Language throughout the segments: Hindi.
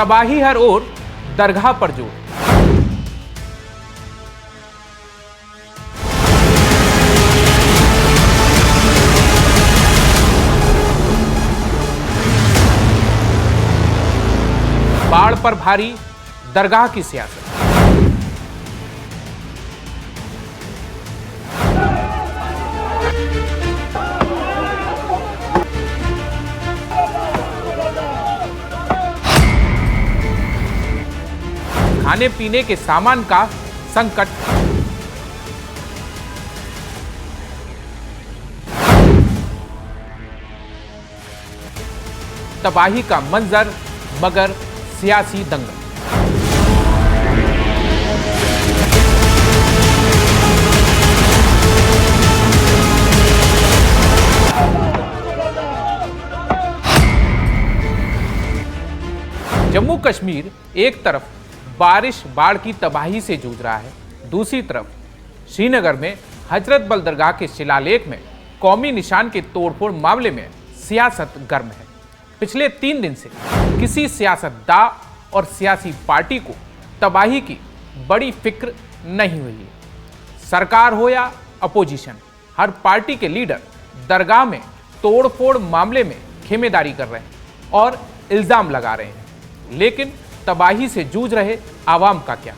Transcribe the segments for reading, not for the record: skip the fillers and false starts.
तबाही हर ओर, दरगाह पर जोर। बाढ़ पर भारी दरगाह की सियासत। खाने पीने के सामान का संकट। तबाही का मंजर मगर सियासी दंगल। जम्मू कश्मीर एक तरफ बारिश बाढ़ की तबाही से जूझ रहा है, दूसरी तरफ श्रीनगर में हजरत बल दरगाह के शिलालेख में कौमी निशान के तोड़फोड़ मामले में सियासत गर्म है। पिछले 3 दिन से किसी सियासतदान और सियासी पार्टी को तबाही की बड़ी फिक्र नहीं हुई है। सरकार हो या अपोजिशन, हर पार्टी के लीडर दरगाह में तोड़फोड़ मामले में खेमेदारी कर रहे हैं और इल्जाम लगा रहे हैं। लेकिन तबाही से जूझ रहे आवाम का क्या?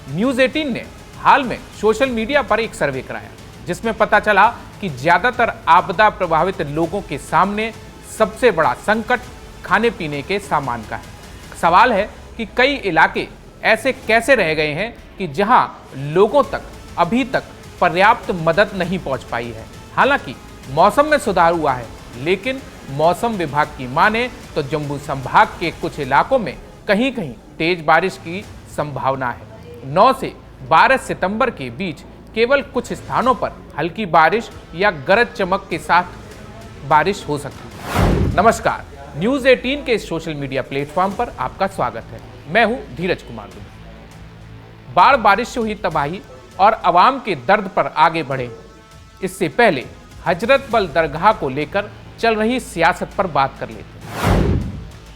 न्यूज़ 18 ने हाल में सोशल मीडिया पर एक सर्वे कराया, जिसमें पता चला कि ज्यादातर आपदा प्रभावित लोगों के सामने सबसे बड़ा संकट खाने पीने के सामान का है। सवाल है कि कई इलाके ऐसे कैसे रह गए हैं कि जहां लोगों तक अभी तक पर्याप्त मदद नहीं पहुंच पाई है। हालांकि मौसम में सुधार हुआ है, लेकिन मौसम विभाग की माने तो जम्मू संभाग के कुछ इलाकों में कहीं कहीं तेज बारिश की संभावना है। 9 से 12 सितंबर के बीच केवल कुछ स्थानों पर हल्की बारिश या गरज चमक के साथ बारिश हो सकती है। नमस्कार, न्यूज़ 18 के सोशल मीडिया प्लेटफॉर्म पर आपका स्वागत है। मैं हूं धीरज कुमार दुबे। बाढ़ बारिश से हुई तबाही और आवाम के दर्द पर आगे बढ़े, इससे पहले हजरत बल दरगाह को लेकर चल रही सियासत पर बात कर लेते हैं।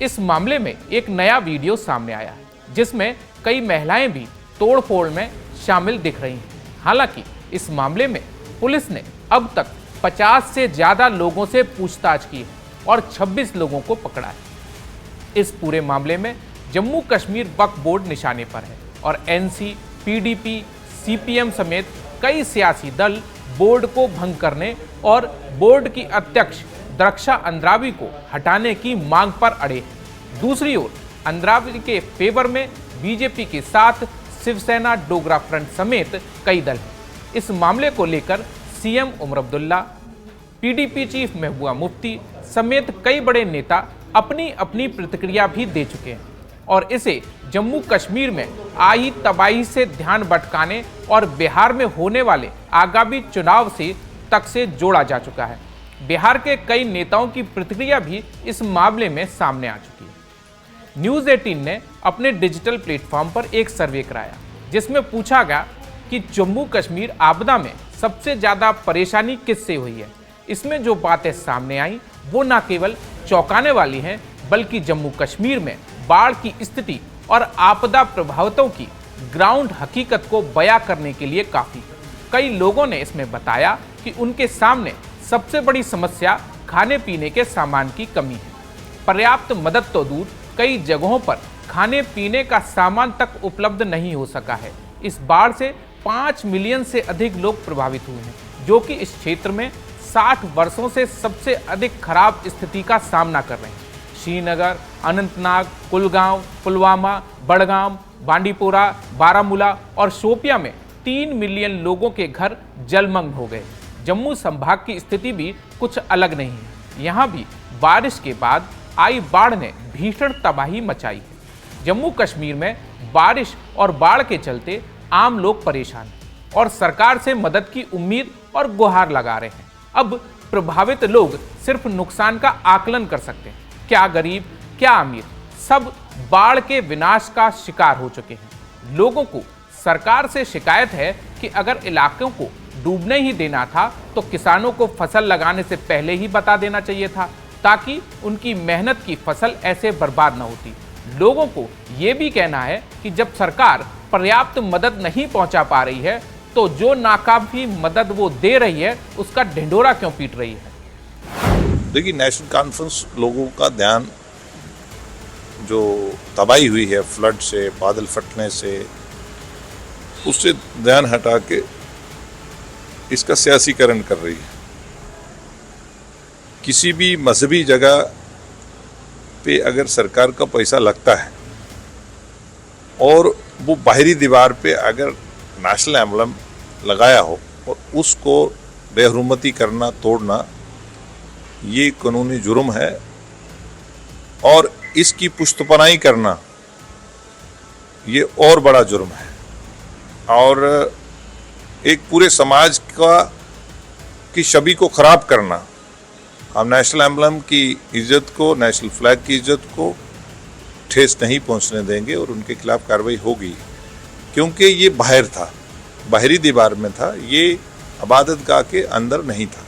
इस मामले में एक नया वीडियो सामने आया है, जिसमें कई महिलाएं भी तोड़फोड़ में शामिल दिख रही हैं। हालांकि इस मामले में पुलिस ने अब तक 50 से ज्यादा लोगों से पूछताछ की है और 26 लोगों को पकड़ा है। इस पूरे मामले में जम्मू कश्मीर वक्फ बोर्ड निशाने पर है और एनसी, पीडीपी, सीपीएम समेत कई सियासी दल बोर्ड को भंग करने और बोर्ड की अध्यक्ष द्रक्षा अंद्राबी को हटाने की मांग पर अड़े हैं। दूसरी ओर अंद्राबी के फेवर में बीजेपी के साथ शिवसेना, डोगरा फ्रंट समेत कई दल हैं। इस मामले को लेकर CM Omar Abdullah, PDP chief Mehbooba Mufti समेत कई बड़े नेता अपनी अपनी प्रतिक्रिया भी दे चुके हैं और इसे जम्मू कश्मीर में आई तबाही से ध्यान भटकाने और बिहार में होने वाले आगामी चुनाव से जोड़ा जा चुका है। बिहार के कई नेताओं की प्रतिक्रिया भी इस मामले में सामने आ चुकी है। न्यूज़ 18 ने अपने डिजिटल प्लेटफॉर्म पर एक सर्वे कराया, जिसमें पूछा गया कि जम्मू कश्मीर आपदा में सबसे ज्यादा परेशानी किससे हुई है। इसमें जो बातें सामने आई वो न केवल चौंकाने वाली हैं, बल्कि जम्मू कश्मीर में बाढ़ की स्थिति और आपदा प्रभावितों की ग्राउंड हकीकत को बयां करने के लिए काफी। कई लोगों ने इसमें बताया कि उनके सामने सबसे बड़ी समस्या खाने पीने के सामान की कमी है। पर्याप्त मदद तो दूर, कई जगहों पर खाने पीने का सामान तक उपलब्ध नहीं हो सका है। इस बाढ़ से 5 मिलियन से अधिक लोग प्रभावित हुए हैं, जो कि इस क्षेत्र में 60 वर्षों से सबसे अधिक खराब स्थिति का सामना कर रहे हैं। श्रीनगर, अनंतनाग, कुलगांव, पुलवामा, बड़गाम, बांडीपोरा, बारामूला और शोपियां में 3 मिलियन लोगों के घर जलमग्न हो गए। जम्मू संभाग की स्थिति भी कुछ अलग नहीं है। यहाँ भी बारिश के बाद आई बाढ़ ने भीषण तबाही मचाई है। जम्मू कश्मीर में बारिश और बाढ़ के चलते आम लोग परेशान हैं और सरकार से मदद की उम्मीद और गुहार लगा रहे हैं। अब प्रभावित लोग सिर्फ नुकसान का आकलन कर सकते हैं। क्या गरीब, क्या अमीर, सब बाढ़ के विनाश का शिकार हो चुके हैं। लोगों को सरकार से शिकायत है कि अगर इलाकों को डूबने ही देना था तो किसानों को फसल लगाने से पहले ही बता देना चाहिए था, ताकि उनकी मेहनत की फसल ऐसे बर्बाद न होती। लोगों को ये भी कहना है कि जब सरकार पर्याप्त मदद नहीं पहुंचा पा रही है तो जो नाकाफी मदद वो दे रही है उसका ढिंढोरा क्यों पीट रही है। देखिए, नेशनल कॉन्फ्रेंस लोगों का ध्यान जो तबाही हुई है फ्लड से, बादल फटने से, उससे ध्यान हटा के इसका सियासीकरण कर रही है। किसी भी मजहबी जगह पे अगर सरकार का पैसा लगता है और वो बाहरी दीवार पे अगर नेशनल एम्बलम लगाया हो और उसको बेहरमती करना, तोड़ना, ये कानूनी जुर्म है और इसकी पुश्तपनाही करना ये और बड़ा जुर्म है और एक पूरे समाज की छवि को खराब करना। हम नेशनल एम्बलम की इज्जत को, नेशनल फ्लैग की इज्जत को ठेस नहीं पहुंचने देंगे और उनके खिलाफ कार्रवाई होगी, क्योंकि ये बाहर था, बाहरी दीवार में था, ये इबादतगाह के अंदर नहीं था।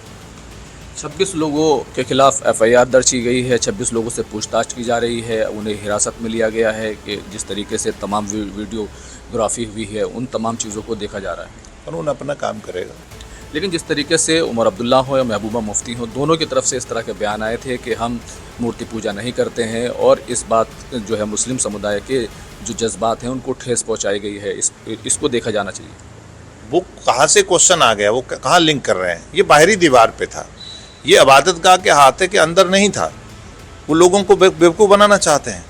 26 लोगों के खिलाफ एफआईआर दर्ज की गई है, 26 लोगों से पूछताछ की जा रही है, उन्हें हिरासत में लिया गया है कि जिस तरीके से तमाम वीडियोग्राफी हुई है उन तमाम चीज़ों को देखा जा रहा है। कानून अपना काम करेगा। लेकिन जिस तरीके से उमर अब्दुल्ला हो या महबूबा मुफ्ती हो, दोनों की तरफ से इस तरह के बयान आए थे कि हम मूर्ति पूजा नहीं करते हैं और इस बात जो है मुस्लिम समुदाय के जो जज्बात हैं उनको ठेस पहुंचाई गई है, इसको देखा जाना चाहिए। वो कहाँ से क्वेश्चन आ गया, वो कहाँ लिंक कर रहे हैं? ये बाहरी दीवार पे था, ये इबादतगाह के हाथे के अंदर नहीं था। वो लोगों को बेवकूफ़ बनाना चाहते हैं,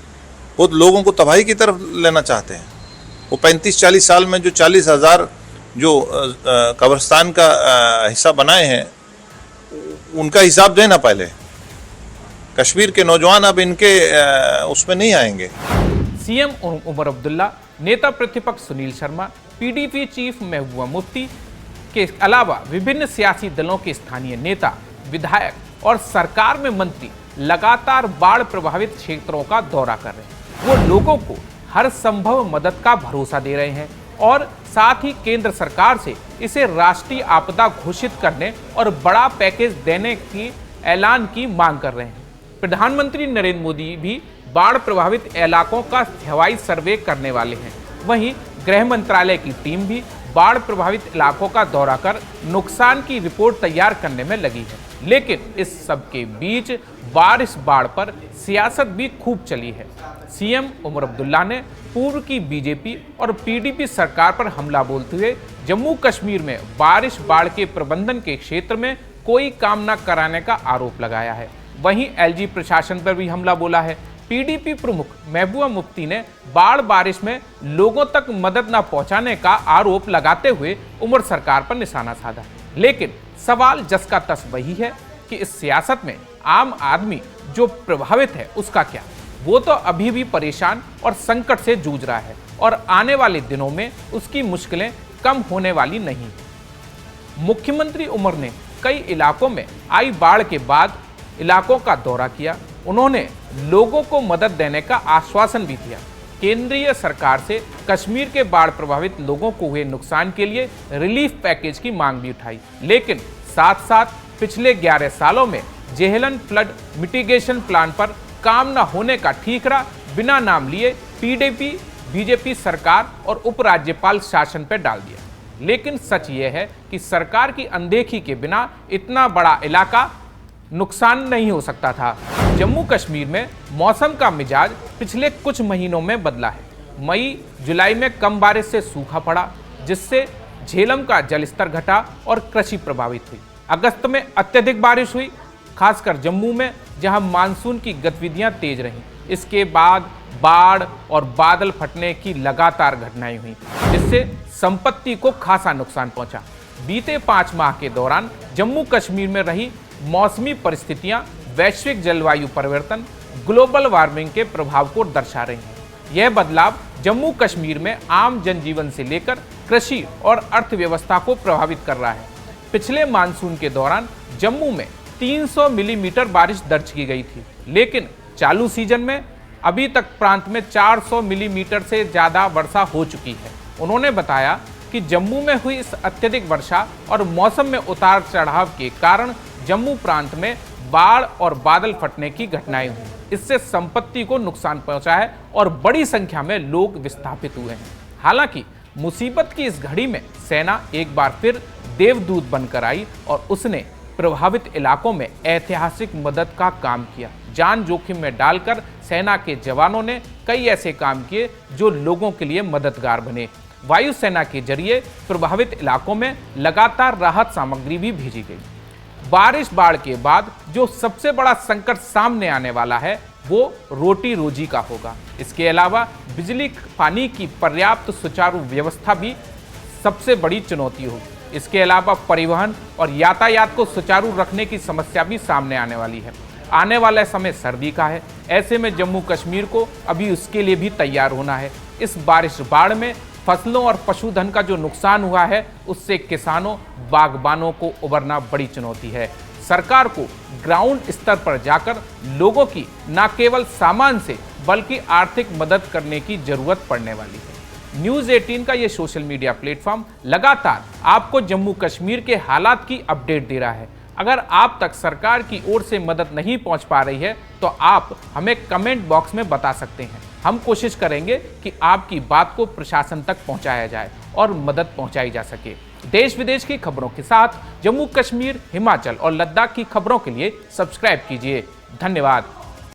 वो लोगों को तबाही की तरफ लेना चाहते हैं। वो 35-40 साल में जो 40,000 जो कब्रिस्तान का हिस्सा बनाए हैं उनका हिसाब देना पहले। कश्मीर के नौजवान अब इनके उसमें नहीं आएंगे। सीएम उमर अब्दुल्ला, नेता प्रतिपक्ष सुनील शर्मा, पीडीपी चीफ महबूबा मुफ्ती के अलावा विभिन्न सियासी दलों के स्थानीय नेता, विधायक और सरकार में मंत्री लगातार बाढ़ प्रभावित क्षेत्रों का दौरा कर रहे हैं। वो लोगों को हर संभव मदद का भरोसा दे रहे हैं और साथ ही केंद्र सरकार से इसे राष्ट्रीय आपदा घोषित करने और बड़ा पैकेज देने की ऐलान की मांग कर रहे हैं। प्रधानमंत्री नरेंद्र मोदी भी बाढ़ प्रभावित इलाकों का हवाई सर्वे करने वाले हैं। वहीं गृह मंत्रालय की टीम भी बाढ़ प्रभावित इलाकों का दौरा कर नुकसान की रिपोर्ट तैयार करने में लगी है। लेकिन इस सब के बीच बारिश बाढ़ पर सियासत भी खूब चली है। सीएम उमर अब्दुल्ला ने पूर्व की बीजेपी और पीडीपी सरकार पर हमला बोलते हुए जम्मू कश्मीर में बारिश बाढ़ के प्रबंधन के क्षेत्र में कोई काम न कराने का आरोप लगाया है। वहीं एलजी प्रशासन पर भी हमला बोला है। पीडीपी प्रमुख महबूबा मुफ्ती ने बाढ़ बारिश में लोगों तक मदद न पहुंचाने का आरोप लगाते हुए उमर सरकार पर निशाना साधा। लेकिन सवाल जस का तस वही है कि इस सियासत में आम आदमी जो प्रभावित है उसका क्या? वो तो अभी भी परेशान और संकट से जूझ रहा है और आने वाले दिनों में उसकी मुश्किलें कम होने वाली नहीं। मुख्यमंत्री उमर ने कई इलाकों में आई बाढ़ के बाद इलाकों का दौरा किया। उन्होंने लोगों को मदद देने का आश्वासन भी दिया। केंद्रीय सरकार से कश्मीर के बाढ़ प्रभावित लोगों को हुए नुकसान के लिए रिलीफ पैकेज की मांग भी उठाई। लेकिन साथ साथ पिछले 11 सालों में जेहलन फ्लड मिटिगेशन प्लान पर काम न होने का ठीकरा बिना नाम लिए पीडीपी बीजेपी सरकार और उपराज्यपाल शासन पर डाल दिया। लेकिन सच ये है कि सरकार की अनदेखी के बिना इतना बड़ा इलाका नुकसान नहीं हो सकता था। जम्मू कश्मीर में मौसम का मिजाज पिछले कुछ महीनों में बदला है। मई जुलाई में कम बारिश से सूखा पड़ा, जिससे झेलम का जलस्तर घटा और कृषि प्रभावित हुई। अगस्त में अत्यधिक बारिश हुई, खासकर जम्मू में, जहां मानसून की गतिविधियां तेज रहीं। इसके बाद बाढ़ और बादल फटने की लगातार घटनाएं हुई, जिससे संपत्ति को खासा नुकसान पहुंचा। बीते 5 माह के दौरान जम्मू कश्मीर में रही मौसमी परिस्थितियां वैश्विक जलवायु परिवर्तन, ग्लोबल वार्मिंग के प्रभाव को दर्शा रही हैं। यह बदलाव जम्मू कश्मीर में आम जनजीवन से लेकर कृषि और अर्थव्यवस्था को प्रभावित कर रहा है। पिछले मानसून के दौरान जम्मू में 300 मिलीमीटर बारिश दर्ज की गई थी, लेकिन चालू सीजन में अभी तक प्रांत में 400 मिलीमीटर से ज़्यादा वर्षा हो चुकी है। उन्होंने बताया कि जम्मू में हुई इस अत्यधिक वर्षा और मौसम में उतार चढ़ाव के कारण जम्मू प्रांत में बाढ़ और बादल फटने की घटनाएं हुई। इससे संपत्ति को नुकसान पहुंचा है और बड़ी संख्या में लोग विस्थापित हुए हैं। हालांकि मुसीबत की इस घड़ी में सेना एक बार फिर देवदूत बनकर आई और उसने प्रभावित इलाकों में ऐतिहासिक मदद का काम किया। जान जोखिम में डालकर सेना के जवानों ने कई ऐसे काम किए जो लोगों के लिए मददगार बने। वायुसेना के जरिए प्रभावित इलाकों में लगातार राहत सामग्री भी भेजी गई। बारिश बाढ़ के बाद जो सबसे बड़ा संकट सामने आने वाला है वो रोटी रोजी का होगा। इसके अलावा बिजली पानी की पर्याप्त सुचारू व्यवस्था भी सबसे बड़ी चुनौती होगी। इसके अलावा परिवहन और यातायात को सुचारू रखने की समस्या भी सामने आने वाली है। आने वाला समय सर्दी का है, ऐसे में जम्मू कश्मीर को अभी उसके लिए भी तैयार होना है। इस बारिश बाढ़ में फसलों और पशुधन का जो नुकसान हुआ है उससे किसानों बागबानों को उबरना बड़ी चुनौती है। सरकार को ग्राउंड स्तर पर जाकर लोगों की न केवल सामान से बल्कि आर्थिक मदद करने की जरूरत पड़ने वाली है। न्यूज़ 18 का ये सोशल मीडिया प्लेटफॉर्म लगातार आपको जम्मू कश्मीर के हालात की अपडेट दे रहा है। अगर आप तक सरकार की ओर से मदद नहीं पहुंच पा रही है तो आप हमें कमेंट बॉक्स में बता सकते हैं। हम कोशिश करेंगे कि आपकी बात को प्रशासन तक पहुंचाया जाए और मदद पहुंचाई जा सके। देश विदेश की खबरों के साथ जम्मू कश्मीर, हिमाचल और लद्दाख की खबरों के लिए सब्सक्राइब कीजिए। धन्यवाद।